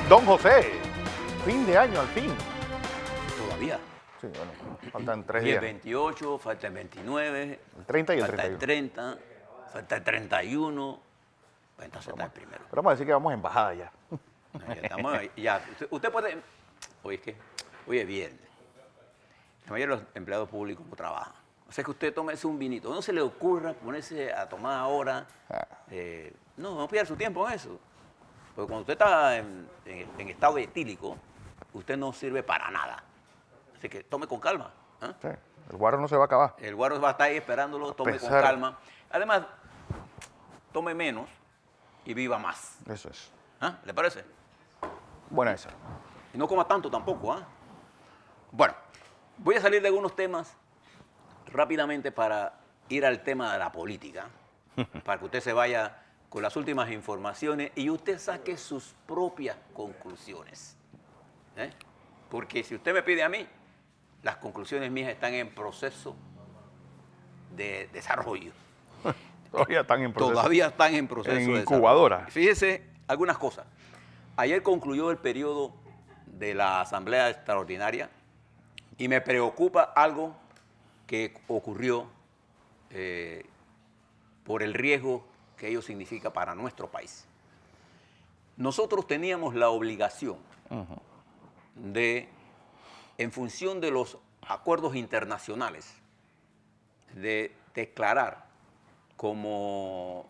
Don José, fin de año al fin. Todavía. Sí, bueno, faltan 3 Y el días. 28, falta el 29, El 30 y el falta 31. el 30, falta el 31, pues entonces está el primero. Pero vamos a decir que vamos en bajada ya. No, ya estamos ahí, ya. Usted puede, oye, es que hoy es viernes. La mayoría de los empleados públicos no trabajan. O sea que usted tómese un vinito. No se le ocurra ponerse a tomar ahora. No pierda su tiempo en eso. Porque cuando usted está en estado etílico, usted no sirve para nada. Así que tome con calma. ¿Ah? Sí, el guaro no se va a acabar. El guardo va a estar ahí esperándolo, tome con pesar- calma. Además, tome menos y viva más. Eso es. ¿Ah? ¿Le parece? Buena esa. Y no coma tanto tampoco. ¿Ah? Bueno, voy a salir de algunos temas rápidamente para ir al tema de la política, para que usted se vaya con las últimas informaciones y usted saque sus propias conclusiones. ¿Eh? Porque si usted me pide a mí, las conclusiones mías están en proceso de desarrollo. Todavía están en proceso. Todavía están en proceso En de incubadora. desarrollo. Fíjese algunas cosas. Ayer concluyó el periodo de la Asamblea Extraordinaria y me preocupa algo que ocurrió por el riesgo que ello significa para nuestro país. Nosotros teníamos la obligación de, en función de los acuerdos internacionales, de declarar como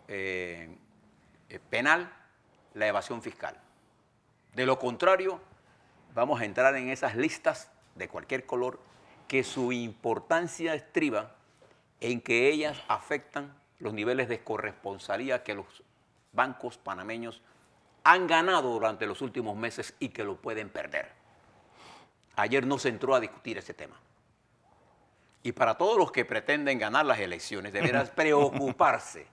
penal la evasión fiscal. De lo contrario, vamos a entrar en esas listas de cualquier color que su importancia estriba en que ellas afectan los niveles de corresponsalía que los bancos panameños han ganado durante los últimos meses y que lo pueden perder. Ayer no se entró a discutir ese tema. Y para todos los que pretenden ganar las elecciones, deberán preocuparse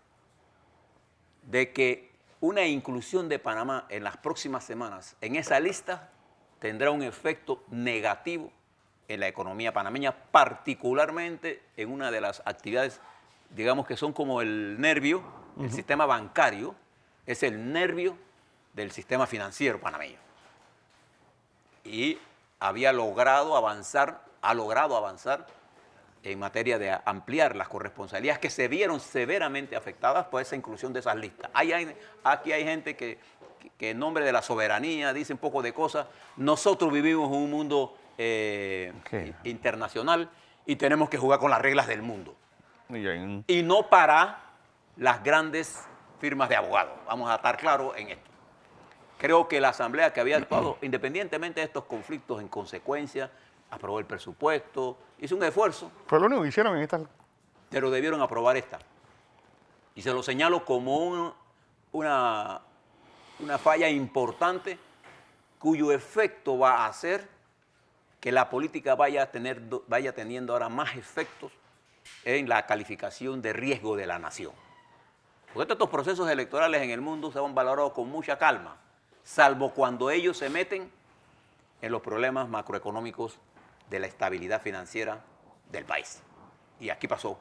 de que una inclusión de Panamá en las próximas semanas en esa lista tendrá un efecto negativo en la economía panameña, particularmente en una de las actividades, digamos que son como el nervio, el sistema bancario, es el nervio del sistema financiero panameño. Y ha logrado avanzar en materia de ampliar las corresponsalías que se vieron severamente afectadas por esa inclusión de esas listas. Aquí hay gente que en nombre de la soberanía dice un poco de cosas. Nosotros vivimos en un mundo internacional y tenemos que jugar con las reglas del mundo. Y no para las grandes firmas de abogados. Vamos a estar claros en esto. Creo que la Asamblea que había actuado, independientemente de estos conflictos en consecuencia, aprobó el presupuesto, hizo un esfuerzo. Fue lo único que hicieron en esta. Pero debieron aprobar esta. Y se lo señalo como una falla importante cuyo efecto va a hacer que la política vaya teniendo ahora más efectos en la calificación de riesgo de la nación. Porque estos procesos electorales en el mundo se han valorado con mucha calma, salvo cuando ellos se meten en los problemas macroeconómicos de la estabilidad financiera del país. Y aquí pasó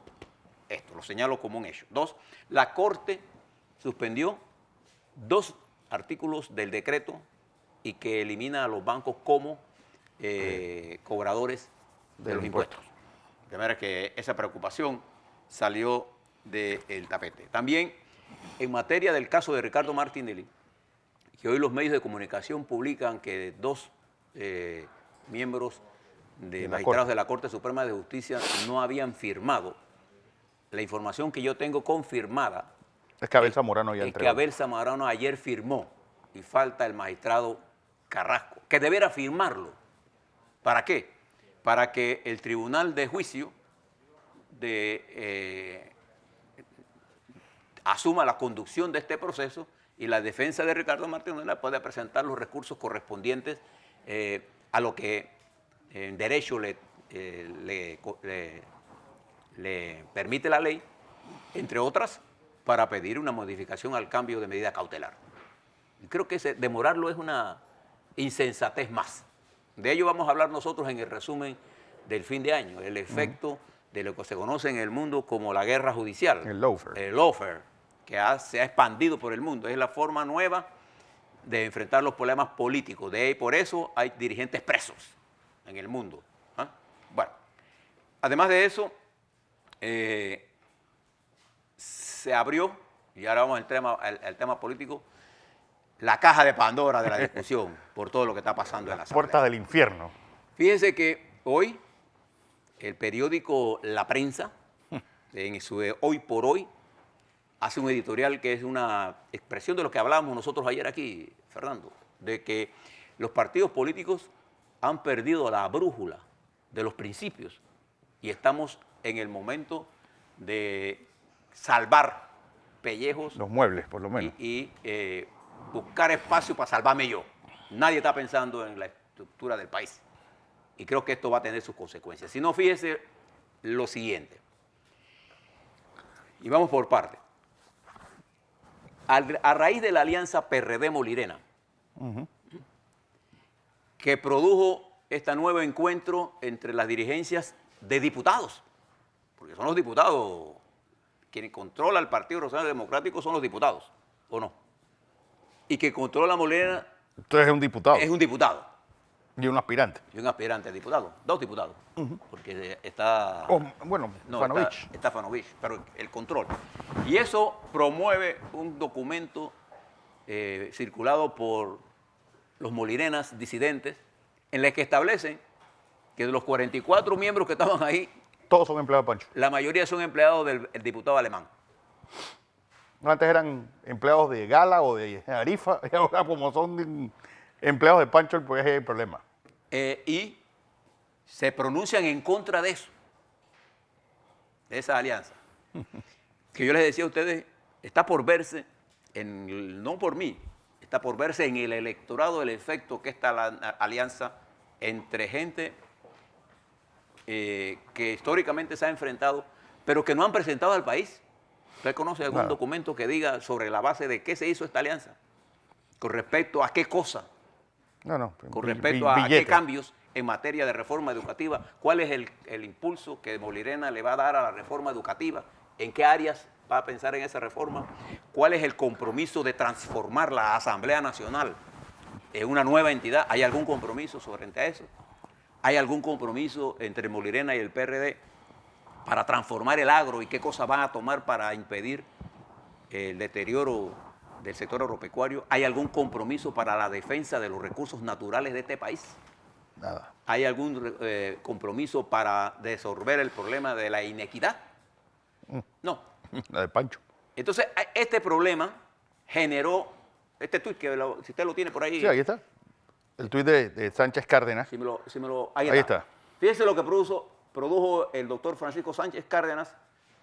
esto, lo señalo como un hecho. 2, la Corte suspendió 2 artículos del decreto y que elimina a los bancos como cobradores de los impuestos. De manera que esa preocupación salió del tapete. También, en materia del caso de Ricardo Martinelli, que hoy los medios de comunicación publican que 2 miembros de magistrados de la Corte Suprema de Justicia no habían firmado. La información que yo tengo confirmada Es que Abel Zamorano ya es entregó. que Abel Zamorano ayer firmó y falta el magistrado Carrasco, que debiera firmarlo. ¿Para qué? Para que el Tribunal de Juicio asuma la conducción de este proceso y la defensa de Ricardo Martinelli pueda presentar los recursos correspondientes a lo que en derecho le permite la ley, entre otras, para pedir una modificación al cambio de medida cautelar. Creo que demorarlo es una insensatez más. De ello vamos a hablar nosotros en el resumen del fin de año, el efecto de lo que se conoce en el mundo como la guerra judicial. El lawfare. El lawfare, que se ha expandido por el mundo. Es la forma nueva de enfrentar los problemas políticos. Por eso hay dirigentes presos en el mundo. ¿Ah? Bueno, además de eso, se abrió, y ahora vamos al tema político, la caja de Pandora de la discusión por todo lo que está pasando en la Asamblea. Puertas del infierno. Fíjense que hoy el periódico La Prensa, en su Hoy por Hoy, hace un editorial que es una expresión de lo que hablábamos nosotros ayer aquí, Fernando, de que los partidos políticos han perdido la brújula de los principios y estamos en el momento de salvar pellejos. Los muebles, por lo menos. Y buscar espacio para salvarme yo. Nadie está pensando en la estructura del país. Y creo que esto va a tener sus consecuencias. Si no, fíjese lo siguiente. Y vamos por partes. A raíz de la alianza PRD-Molirena, que produjo este nuevo encuentro entre las dirigencias de diputados, porque son los diputados, quienes controla el Partido Revolucionario Democrático son los diputados, ¿o no? Y que controla Molirena Entonces es un diputado. es un diputado. Y un aspirante. Y un aspirante a diputado, dos diputados, porque está... Bueno, No, Fanovich. está Fanovich, pero el control. Y eso promueve un documento circulado por los molirenas disidentes, en el que establecen que de los 44 miembros que estaban ahí, Todos son empleados de Pancho. la mayoría son empleados del diputado alemán. Antes eran empleados de Gala o de Arifa, y ahora como son empleados de Pancho, pues es el problema. Y se pronuncian en contra de eso, de esa alianza. Que yo les decía a ustedes, está por verse, no por mí, está por verse en el electorado el efecto que esta alianza entre gente que históricamente se ha enfrentado, pero que no han presentado al país. ¿Usted conoce algún documento que diga sobre la base de qué se hizo esta alianza? Con respecto a qué cosa, No. con respecto a qué cambios en materia de reforma educativa, cuál es el impulso que Molirena le va a dar a la reforma educativa, en qué áreas va a pensar en esa reforma, cuál es el compromiso de transformar la Asamblea Nacional en una nueva entidad. ¿Hay algún compromiso sobre eso? ¿Hay algún compromiso entre Molirena y el PRD para transformar el agro y qué cosas van a tomar para impedir el deterioro del sector agropecuario? ¿Hay algún compromiso para la defensa de los recursos naturales de este país? Nada. ¿Hay algún compromiso para resolver el problema de la inequidad? No. La de Pancho. Entonces, este problema generó este tuit, que si usted lo tiene por ahí. Sí, ahí está. El tuit de Sánchez Cárdenas. Ahí está. Fíjense lo que produjo el doctor Francisco Sánchez Cárdenas,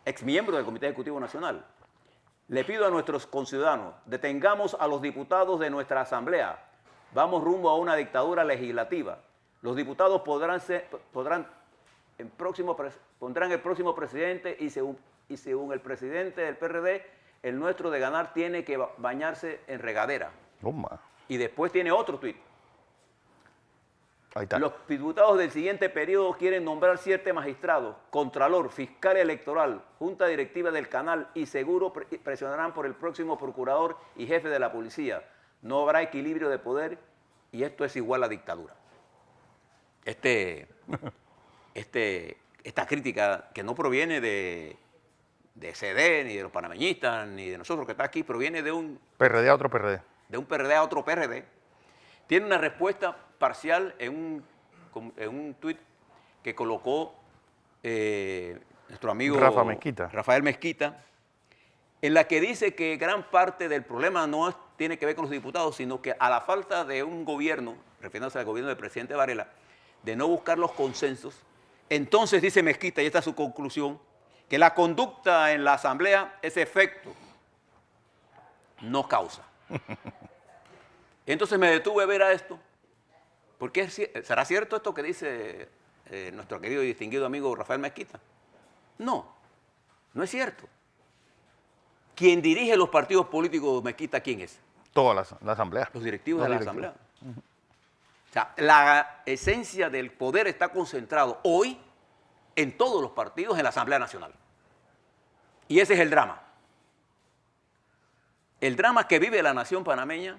exmiembro del Comité Ejecutivo Nacional. Le pido a nuestros conciudadanos, detengamos a los diputados de nuestra Asamblea. Vamos rumbo a una dictadura legislativa. Los diputados pondrán el próximo presidente y según el presidente del PRD, el nuestro de ganar tiene que bañarse en regadera. Y después tiene otro tuit. Ahí está. Los diputados del siguiente periodo quieren nombrar 7 magistrados, contralor, fiscal electoral, junta directiva del canal y seguro presionarán por el próximo procurador y jefe de la policía. No habrá equilibrio de poder y esto es igual a dictadura. Esta crítica que no proviene de CD, ni de los panameñistas, ni de nosotros que está aquí, proviene de un PRD a otro PRD. De un PRD a otro PRD. Tiene una respuesta parcial en un tuit que colocó nuestro amigo Rafael Mezquita, en la que dice que gran parte del problema no tiene que ver con los diputados, sino que a la falta de un gobierno, refiriéndose al gobierno del presidente Varela, de no buscar los consensos, entonces dice Mezquita, y esta es su conclusión, que la conducta en la Asamblea es efecto, no causa. Entonces me detuve a ver a esto, porque ¿será cierto esto que dice nuestro querido y distinguido amigo Rafael Mezquita? No, no es cierto. ¿Quién dirige los partidos políticos, Mezquita, quién es? Toda la Asamblea. Los directivos de la Asamblea. O sea, la esencia del poder está concentrado hoy en todos los partidos en la Asamblea Nacional. Y ese es el drama. El drama que vive la nación panameña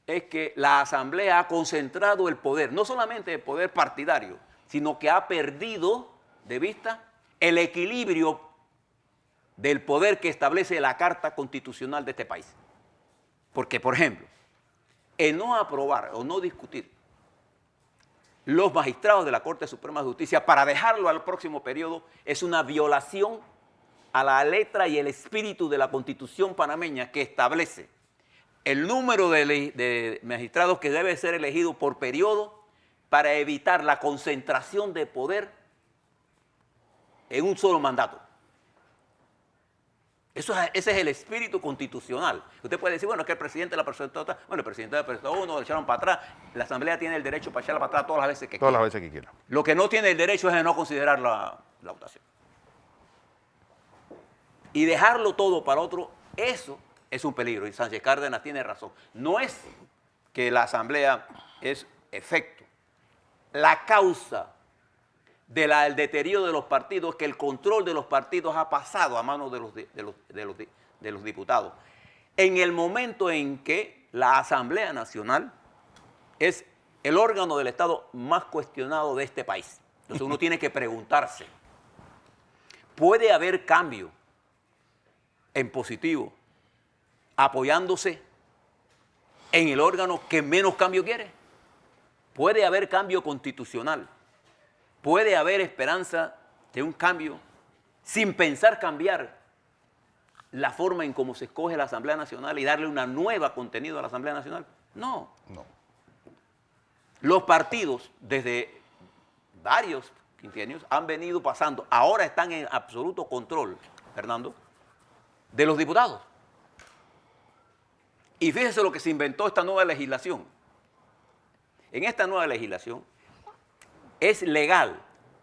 es que la Asamblea ha concentrado el poder, no solamente el poder partidario, sino que ha perdido de vista el equilibrio del poder que establece la Carta Constitucional de este país. Porque, por ejemplo, el no aprobar o no discutir los magistrados de la Corte Suprema de Justicia para dejarlo al próximo periodo es una violación a la letra y el espíritu de la Constitución panameña, que establece el número de magistrados que debe ser elegido por periodo para evitar la concentración de poder en un solo mandato. Ese es el espíritu constitucional. Usted puede decir, bueno, es que el presidente la presentó otra. Bueno, el presidente la presentó uno, lo echaron para atrás. La Asamblea tiene el derecho para echarla para atrás todas las veces que quiera. Todas las veces que quiera. Lo que no tiene el derecho es de no considerar la votación. Y dejarlo todo para otro, eso es un peligro. Y Sánchez Cárdenas tiene razón. No es que la Asamblea es efecto. La causa del deterioro de los partidos es que el control de los partidos ha pasado a manos de los diputados. En el momento en que la Asamblea Nacional es el órgano del Estado más cuestionado de este país. Entonces uno tiene que preguntarse, ¿puede haber cambio en positivo apoyándose en el órgano que menos cambio quiere? ¿Puede haber cambio constitucional? ¿Puede haber esperanza de un cambio sin pensar cambiar la forma en cómo se escoge la Asamblea Nacional y darle una nueva contenido a la Asamblea Nacional? No. No. Los partidos, desde varios quinquenios, han venido pasando, ahora están en absoluto control, Fernando, de los diputados. Y fíjese lo que se inventó esta nueva legislación. En esta nueva legislación es legal,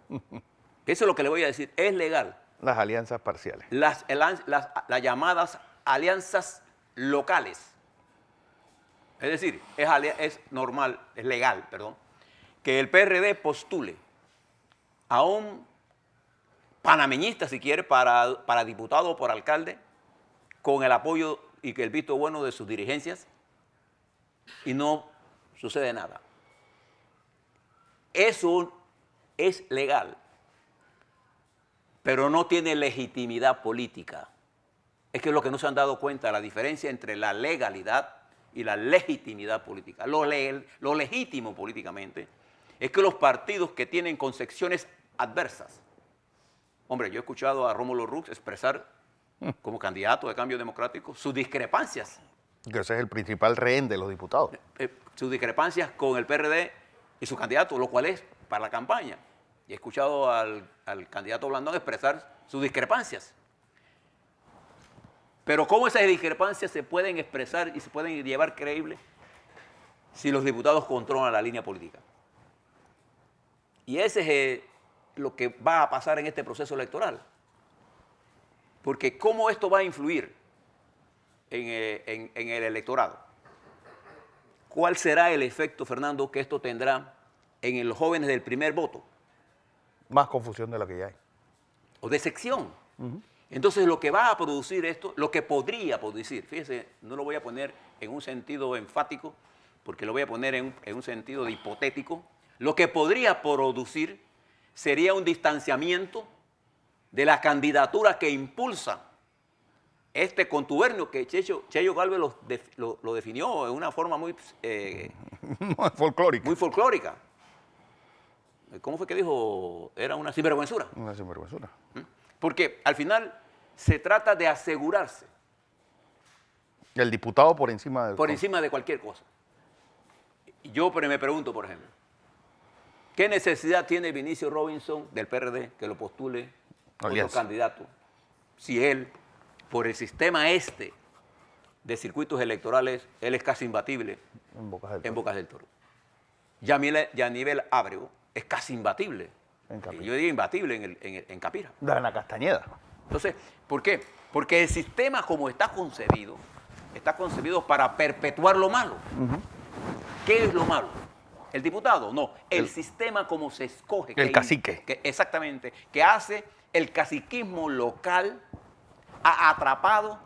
eso es lo que le voy a decir, es legal. Las alianzas parciales. Las llamadas alianzas locales. Es decir, es normal, es legal, perdón, que el PRD postule a un panameñista, si quiere, para diputado o por alcalde, con el apoyo y que el visto bueno de sus dirigencias, y no sucede nada. Eso es legal, pero no tiene legitimidad política. Es que es lo que no se han dado cuenta, la diferencia entre la legalidad y la legitimidad política. Lo legítimo políticamente es que los partidos que tienen concepciones adversas. Hombre, yo he escuchado a Rómulo Rux expresar como candidato de Cambio Democrático sus discrepancias. Que ese es el principal rehén de los diputados. Sus discrepancias con el PRD y su candidato, lo cual es para la campaña. Y he escuchado al candidato Blandón expresar sus discrepancias. Pero ¿cómo esas discrepancias se pueden expresar y se pueden llevar creíbles si los diputados controlan la línea política? Y ese es lo que va a pasar en este proceso electoral. Porque ¿cómo esto va a influir en el electorado? ¿Cuál será el efecto, Fernando, que esto tendrá en los jóvenes del primer voto? Más confusión de la que ya hay. O de sección. Entonces lo que va a producir esto, lo que podría producir, fíjese, no lo voy a poner en un sentido enfático, porque lo voy a poner en un sentido de hipotético, lo que podría producir sería un distanciamiento de la candidatura que impulsa este contubernio que Cheyo Galvez lo definió de una forma muy folclórica. muy folclórica. ¿Cómo fue que dijo? Era una sinvergüenzura. Una sinvergüenzura. Porque al final se trata de asegurarse. El diputado por encima del... Por encima de cualquier cosa. Yo me pregunto, por ejemplo, ¿qué necesidad tiene Vinicio Robinson del PRD que lo postule otro candidato? Si él, por el sistema de circuitos electorales, él es casi imbatible en Bocas del Toro. Yanivel Ábrego es casi imbatible. Yo diría imbatible en Capira. Dana Castañeda. Entonces, ¿por qué? Porque el sistema como está concebido para perpetuar lo malo. ¿Qué es lo malo? ¿El diputado? No, el sistema como se escoge. El cacique. Exactamente, que hace el caciquismo local, ha atrapado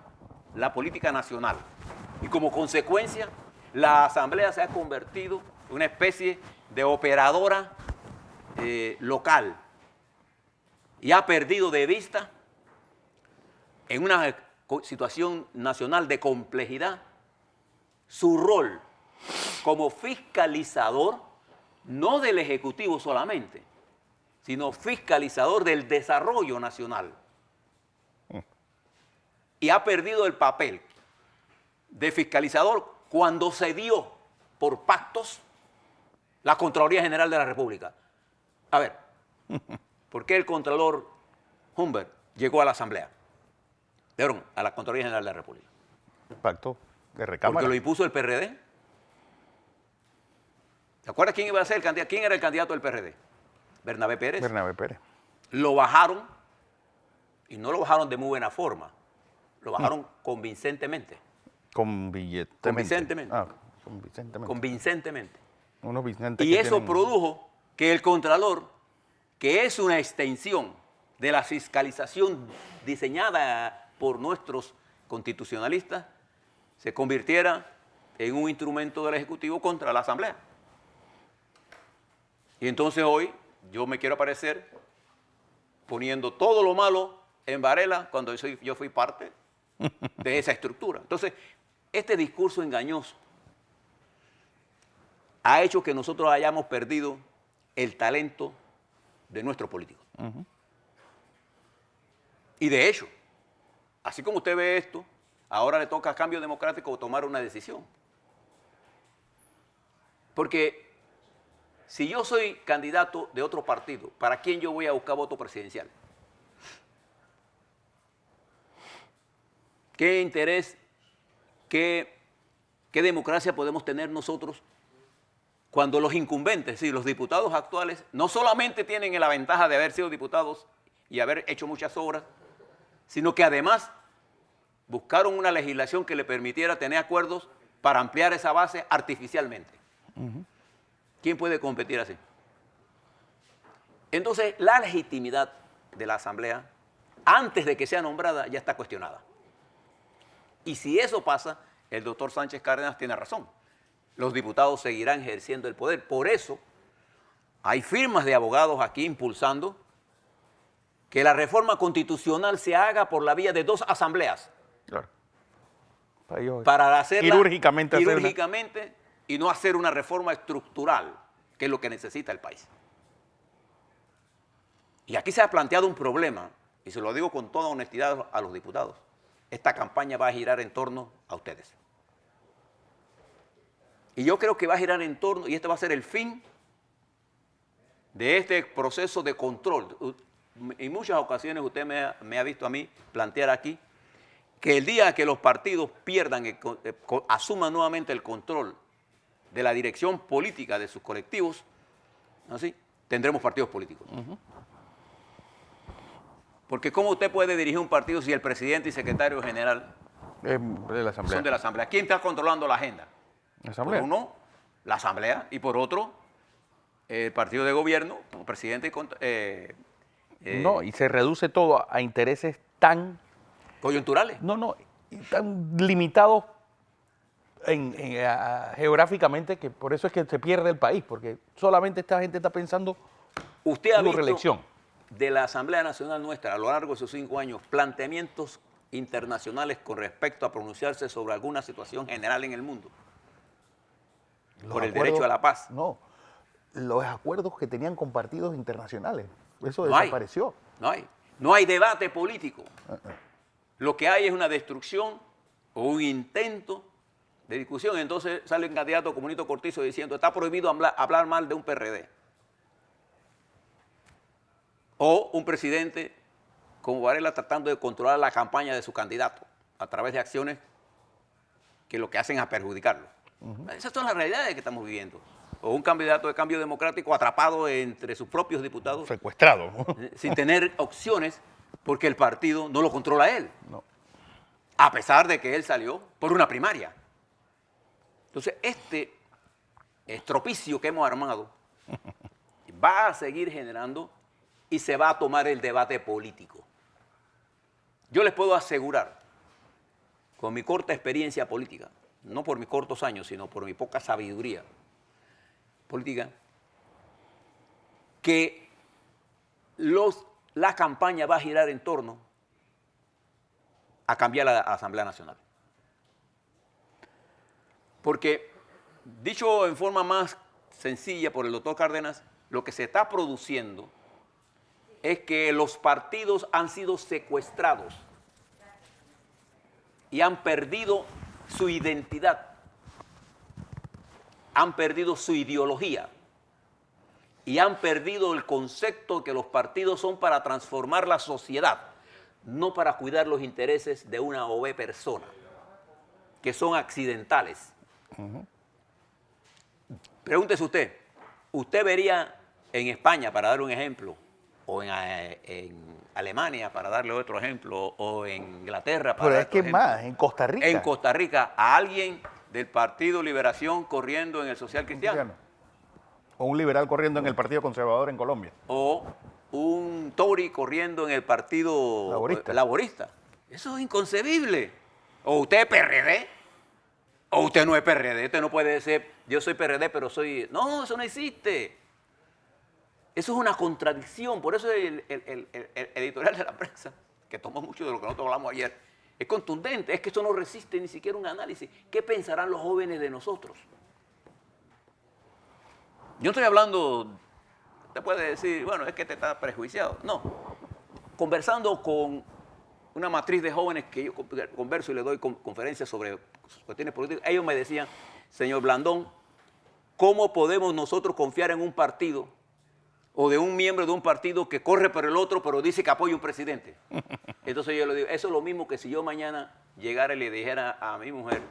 la política nacional. Y como consecuencia, la Asamblea se ha convertido en una especie de operadora local y ha perdido de vista en una situación nacional de complejidad su rol como fiscalizador, no del Ejecutivo solamente, sino fiscalizador del desarrollo nacional. Y ha perdido el papel de fiscalizador cuando se dio por pactos la Contraloría General de la República. A ver, ¿por qué el Contralor Humbert llegó a la Asamblea? Perdón, a la Contraloría General de la República. Pacto de recámara. Porque lo impuso el PRD. ¿Te acuerdas quién iba a ser el candidato? ¿Quién era el candidato del PRD? Bernabé Pérez. Bernabé Pérez. Lo bajaron, y no lo bajaron de muy buena forma, lo bajaron convincentemente. Convincentemente. Convincentemente. Convincentemente. Convincentemente. Unos Vicentes Y que eso tienen- produjo que el Contralor, que es una extensión de la fiscalización diseñada por nuestros constitucionalistas, se convirtiera en un instrumento del Ejecutivo contra la Asamblea. Y entonces hoy yo me quiero aparecer poniendo todo lo malo en Varela cuando yo fui parte de esa estructura. Entonces, este discurso engañoso ha hecho que nosotros hayamos perdido el talento de nuestros políticos. Y de hecho, así como usted ve esto, ahora le toca a Cambio Democrático tomar una decisión. Porque si yo soy candidato de otro partido, ¿para quién yo voy a buscar voto presidencial? ¿Qué interés, qué democracia podemos tener nosotros cuando los incumbentes, es decir, los diputados actuales, no solamente tienen la ventaja de haber sido diputados y haber hecho muchas obras, sino que además buscaron una legislación que le permitiera tener acuerdos para ampliar esa base artificialmente? ¿Quién puede competir así? Entonces, la legitimidad de la Asamblea, antes de que sea nombrada, ya está cuestionada. Y si eso pasa, el doctor Sánchez Cárdenas tiene razón. Los diputados seguirán ejerciendo el poder. Por eso, hay firmas de abogados aquí impulsando que la reforma constitucional se haga por la vía de 2 asambleas. Claro. Para ellos Para hacerla quirúrgicamente hacerla. quirúrgicamente y no hacer una reforma estructural, que es lo que necesita el país. Y aquí se ha planteado un problema, y se lo digo con toda honestidad a los diputados. Esta campaña va a girar en torno a ustedes. Y yo creo que va a girar en torno, y este va a ser el fin de este proceso de control. En muchas ocasiones usted me ha visto a mí plantear aquí que el día que los partidos pierdan, asuman nuevamente el control de la dirección política de sus colectivos, ¿así? Tendremos partidos políticos. Porque ¿cómo usted puede dirigir un partido si el presidente y secretario general de la Asamblea. son de la Asamblea? ¿Quién está controlando la agenda? La Asamblea. Por uno, la Asamblea, y por otro, el partido de gobierno, como presidente y No, y se reduce todo a intereses tan, coyunturales. y tan limitados geográficamente que por eso es que se pierde el país, porque solamente esta gente está pensando Usted ha en su visto reelección. de la Asamblea Nacional nuestra a lo largo de sus 5 años planteamientos internacionales con respecto a pronunciarse sobre alguna situación general en el mundo. Por el derecho a la paz. No, los acuerdos que tenían con partidos internacionales, eso No hay. desapareció. No hay debate político. Lo que hay es una destrucción o un intento de discusión. Entonces sale un candidato como Nito Cortizo diciendo está prohibido hablar mal de un PRD. O un presidente como Varela tratando de controlar la campaña de su candidato a través de acciones que lo que hacen es perjudicarlo. Esas son las realidades que estamos viviendo. O un candidato de Cambio Democrático atrapado entre sus propios diputados Secuestrado. sin tener opciones porque el partido no lo controla él. No. A pesar de que él salió por una primaria. Entonces, este estropicio que hemos armado va a seguir generando y se va a tomar el debate político. Yo les puedo asegurar, con mi corta experiencia política, no por mis cortos años, sino por mi poca sabiduría política, que la campaña va a girar en torno a cambiar la Asamblea Nacional. Porque, dicho en forma más sencilla por el doctor Cárdenas, lo que se está produciendo es que los partidos han sido secuestrados y han perdido su identidad, han perdido su ideología y han perdido el concepto que los partidos son para transformar la sociedad, no para cuidar los intereses de una o B persona, que son accidentales. Pregúntese usted vería en España, para dar un ejemplo, o en Alemania, para darle otro ejemplo, o en Inglaterra, para Pero dar es otro que ejemplo, más, en Costa Rica. en Costa Rica, a alguien del Partido Liberación corriendo en el Social Cristiano, O un liberal corriendo en el Partido Conservador en Colombia. o un Tory corriendo en el Partido Laborista. Eso es inconcebible. O usted es PRD, o usted no es PRD. Usted no puede decir, yo soy PRD, pero soy... No, eso no existe. Eso es una contradicción. Por eso el editorial de la prensa, que tomó mucho de lo que nosotros hablamos ayer, es contundente. Es que eso no resiste ni siquiera un análisis. ¿Qué pensarán los jóvenes de nosotros? Yo no estoy hablando, usted puede decir, bueno, es que te está prejuiciado. No. Conversando con una matriz de jóvenes que yo converso y le doy conferencias sobre cuestiones políticas, ellos me decían, señor Blandón, ¿cómo podemos nosotros confiar en un partido o de un miembro de un partido que corre por el otro, pero dice que apoya a un presidente? Entonces yo le digo, eso es lo mismo que si yo mañana llegara y le dijera a mi mujer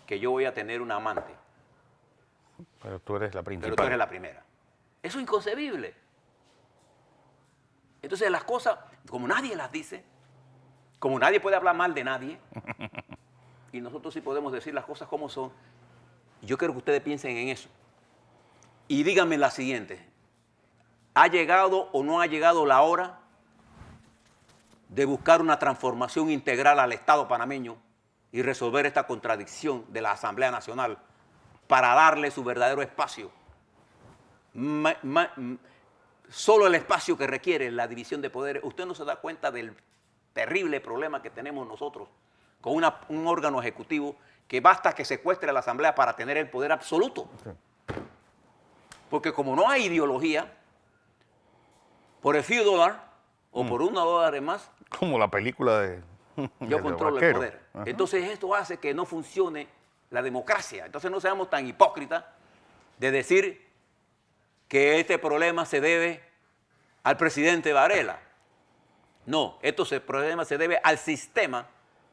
que yo voy a tener una amante. Pero tú eres la principal. Pero tú eres la primera. Eso es inconcebible. Entonces las cosas, como nadie las dice, como nadie puede hablar mal de nadie, y nosotros sí podemos decir las cosas como son, yo quiero que ustedes piensen en eso. Y díganme la siguiente, ¿ha llegado o no ha llegado la hora de buscar una transformación integral al Estado panameño y resolver esta contradicción de la Asamblea Nacional para darle su verdadero espacio? Solo el espacio que requiere la división de poderes. Usted no se da cuenta del terrible problema que tenemos nosotros con un órgano ejecutivo que basta que secuestre a la Asamblea para tener el poder absoluto. Sí. Porque como no hay ideología, por el few dólares o por $1 más, como la película de yo controlo el poder. Ajá. Entonces esto hace que no funcione la democracia. Entonces no seamos tan hipócritas de decir que este problema se debe al presidente Varela. No, este problema se debe al sistema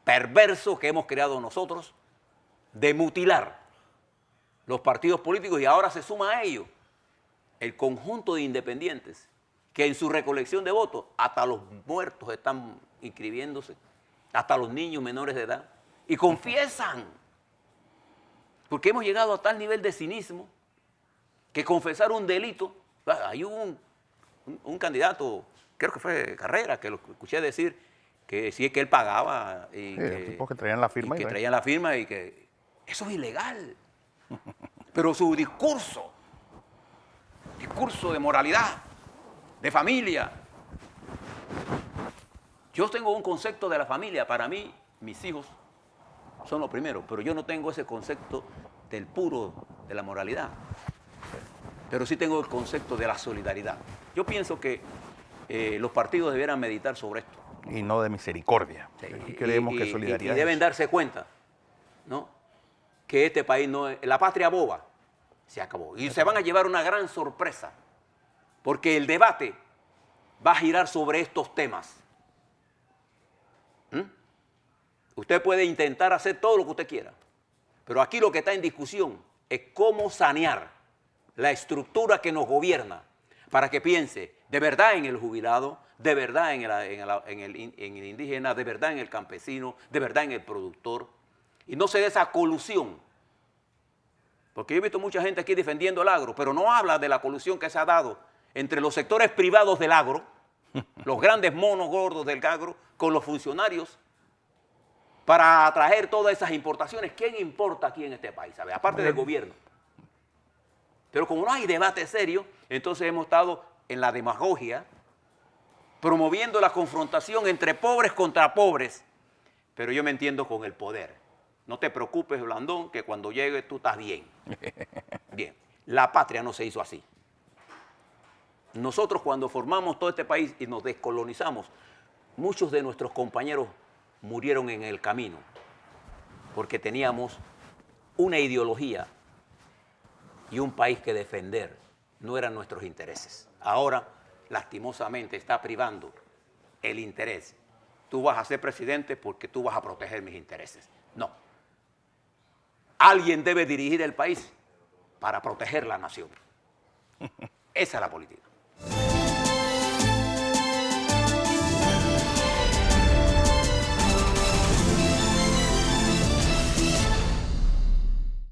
perverso que hemos creado nosotros de mutilar los partidos políticos, y ahora se suma a ello el conjunto de independientes que en su recolección de votos hasta los muertos están inscribiéndose, hasta los niños menores de edad, y confiesan. Porque hemos llegado a tal nivel de cinismo que confesar un delito. Hay un candidato, creo que fue Carrera, que lo escuché decir que sí, es que él pagaba. Y sí, tipos que traían la firma. Y que traían la firma y que eso es ilegal. Pero su discurso de moralidad, de familia. Yo tengo un concepto de la familia. Para mí, mis hijos son lo primero, pero yo no tengo ese concepto del puro, de la moralidad. Pero sí tengo el concepto de la solidaridad. Yo pienso que los partidos debieran meditar sobre esto. Y no de misericordia. Sí, aquí creemos que solidaridad. Y deben darse cuenta, ¿no?, que este país no es... La patria boba se acabó. Y se van a llevar una gran sorpresa, porque el debate va a girar sobre estos temas. Usted puede intentar hacer todo lo que usted quiera, pero aquí lo que está en discusión es cómo sanear la estructura que nos gobierna para que piense de verdad en el jubilado, de verdad en el indígena, de verdad en el campesino, de verdad en el productor, y no se dé esa colusión. Porque yo he visto mucha gente aquí defendiendo el agro, pero no habla de la colusión que se ha dado entre los sectores privados del agro, los grandes monos gordos del agro, con los funcionarios para atraer todas esas importaciones. ¿Quién importa aquí en este país? ¿Sabe? Aparte del gobierno. Pero como no hay debate serio, entonces hemos estado en la demagogia, promoviendo la confrontación entre pobres contra pobres. Pero yo me entiendo con el poder. No te preocupes, Blandón, que cuando llegue tú estás bien. Bien. La patria no se hizo así. Nosotros cuando formamos todo este país y nos descolonizamos, muchos de nuestros compañeros murieron en el camino porque teníamos una ideología y un país que defender. No eran nuestros intereses. Ahora, lastimosamente, está privando el interés. Tú vas a ser presidente porque tú vas a proteger mis intereses. No. Alguien debe dirigir el país para proteger la nación. Esa es la política.